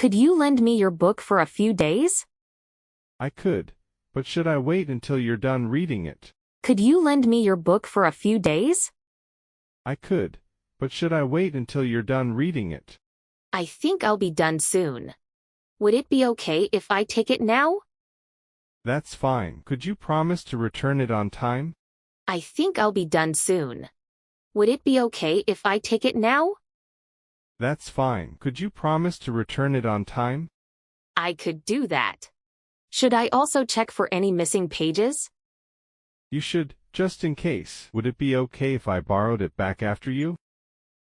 Could you lend me your book for a few days? I could, but should I wait until you're done reading it? Could you lend me your book for a few days? I could, but should I wait until you're done reading it? I think I'll be done soon. Would it be okay if I take it now? That's fine. Could you promise to return it on time? I think I'll be done soon. Would it be okay if I take it now? That's fine. Could you promise to return it on time? I could do that. Should I also check for any missing pages? You should, just in case. Would it be okay if I borrowed it back after you?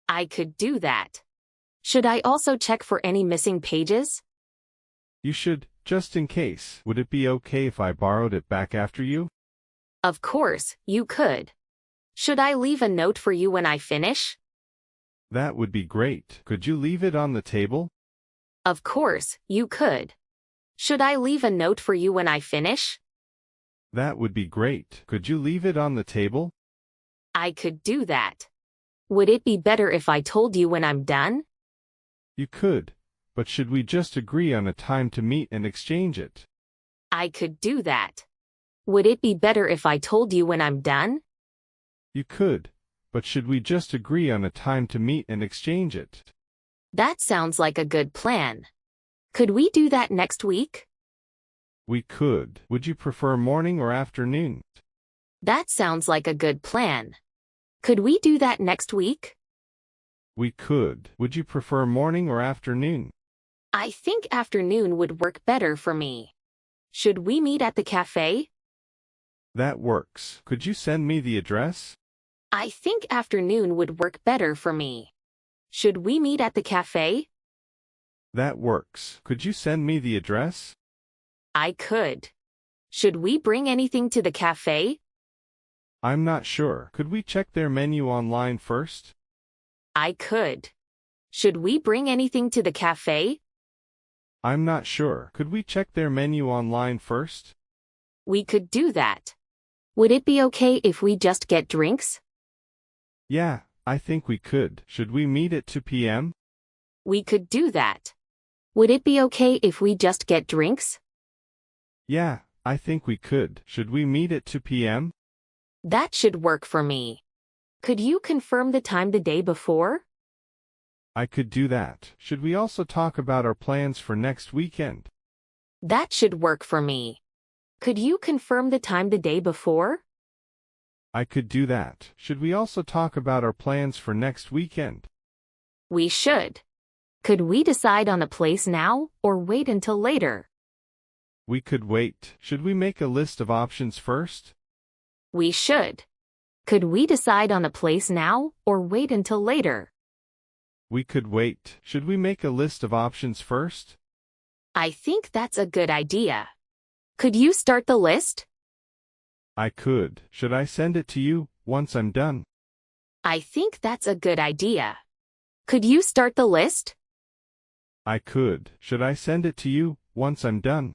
I could do that. Should I also check for any missing pages? You should, just in case. Would it be okay if I borrowed it back after you? Of course, you could. Should I leave a note for you when I finish? That would be great. Could you leave it on the table? Of course, you could. Should I leave a note for you when I finish? That would be great. Could you leave it on the table? I could do that. Would it be better if I told you when I'm done? You could, but should we just agree on a time to meet and exchange it? I could do that. Would it be better if I told you when I'm done? You could, but should we just agree on a time to meet and exchange it? That sounds like a good plan. Could we do that next week? We could. Would you prefer morning or afternoon? That sounds like a good plan. Could we do that next week? We could. Would you prefer morning or afternoon? I think afternoon would work better for me. Should we meet at the cafe? That works. Could you send me the address? I think afternoon would work better for me. Should we meet at the cafe? That works. Could you send me the address? I could. Should we bring anything to the cafe? I'm not sure. Could we check their menu online first? I could. Should we bring anything to the cafe? I'm not sure. Could we check their menu online first? We could do that. Would it be okay if we just get drinks? Yeah, I think we could. Should we meet at 2 p.m.? We could do that. Would it be okay if we just get drinks? Yeah, I think we could. Should we meet at 2 p.m.? That should work for me. Could you confirm the time the day before? I could do that. Should we also talk about our plans for next weekend? That should work for me. Could you confirm the time the day before? I could do that. Should we also talk about our plans for next weekend? We should. Could we decide on a place now, or wait until later? We could wait. Should we make a list of options first? We should. Could we decide on a place now, or wait until later? We could wait. Should we make a list of options first? I think that's a good idea. Could you start the list? I could. Should I send it to you once I'm done? I think that's a good idea. Could you start the list? I could. Should I send it to you once I'm done?